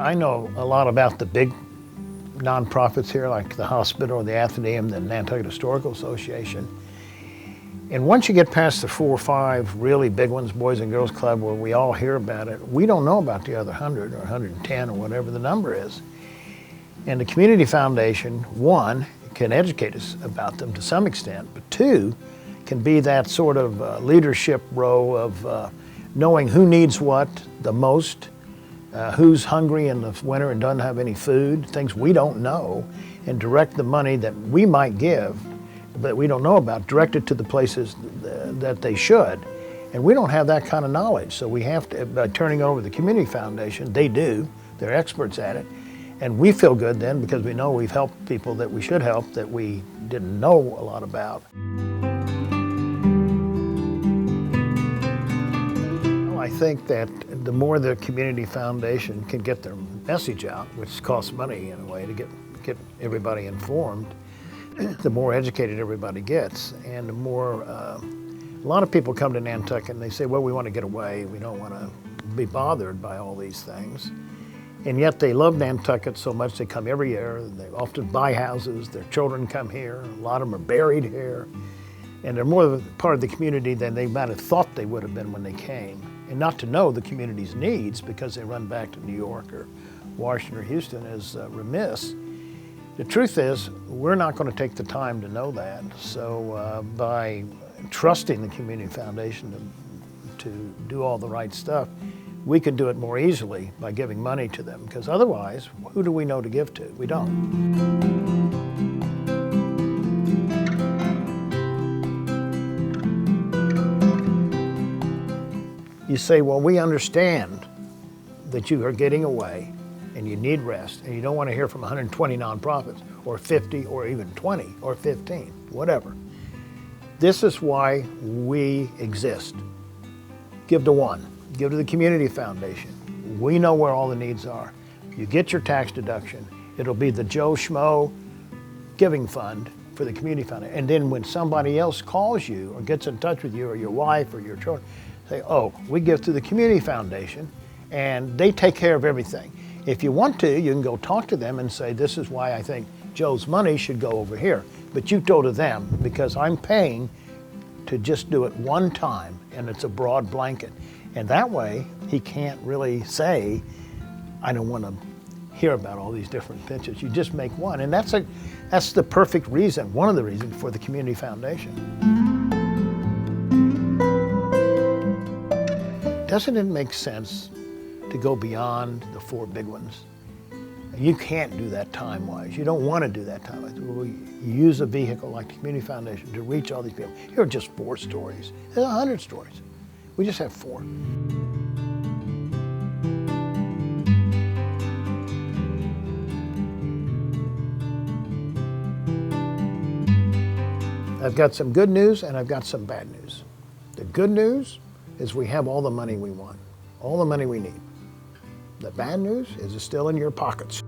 I know a lot about the big nonprofits here, like the hospital or the Athenaeum, the Nantucket Historical Association. And once you get past the 4 or 5 really big ones, Boys and Girls Club, where we all hear about it, we don't know about the other 100 or 110 or whatever the number is. And the Community Foundation, one, can educate us about them to some extent, but two, can be that sort of leadership role of knowing who needs what the most, who's hungry in the winter and doesn't have any food, things we don't know, and direct the money that we might give that we don't know about, direct it to the places that they should. And we don't have that kind of knowledge, so we have to, by turning over the Community Foundation, they do, they're experts at it, and we feel good then because we know we've helped people that we should help that we didn't know a lot about. I think that the more the Community Foundation can get their message out, which costs money in a way to get everybody informed, the more educated everybody gets, and the more, a lot of people come to Nantucket and they say, well, we want to get away, we don't want to be bothered by all these things. And yet they love Nantucket so much they come every year, they often buy houses, their children come here, a lot of them are buried here, and they're more of a part of the community than they might have thought they would have been when they came. And not to know the community's needs because they run back to New York or Washington or Houston is remiss. The truth is, we're not going to take the time to know that. So by trusting the Community Foundation to do all the right stuff, we can do it more easily by giving money to them. Because otherwise, who do we know to give to? We don't. You say, well, we understand that you are getting away and you need rest and you don't want to hear from 120 nonprofits or 50 or even 20 or 15, whatever. This is why we exist. Give to one, give to the Community Foundation. We know where all the needs are. You get your tax deduction. It'll be the Joe Schmo giving fund for the Community Foundation. And then when somebody else calls you or gets in touch with you or your wife or your children, say, oh, we give to the Community Foundation and they take care of everything. If you want to, you can go talk to them and say, this is why I think Joe's money should go over here. But you go to them because I'm paying to just do it one time and it's a broad blanket. And that way, he can't really say, I don't want to hear about all these different pitches. You just make one. And that's the perfect reason, one of the reasons for the Community Foundation. Doesn't it make sense to go beyond the 4 big ones? You can't do that time-wise. You don't want to do that time-wise. We use a vehicle like the Community Foundation to reach all these people. Here are just 4 stories. There's 100 stories. We just have 4. I've got some good news and I've got some bad news. The good news is we have all the money we want, all the money we need. The bad news is it's still in your pockets.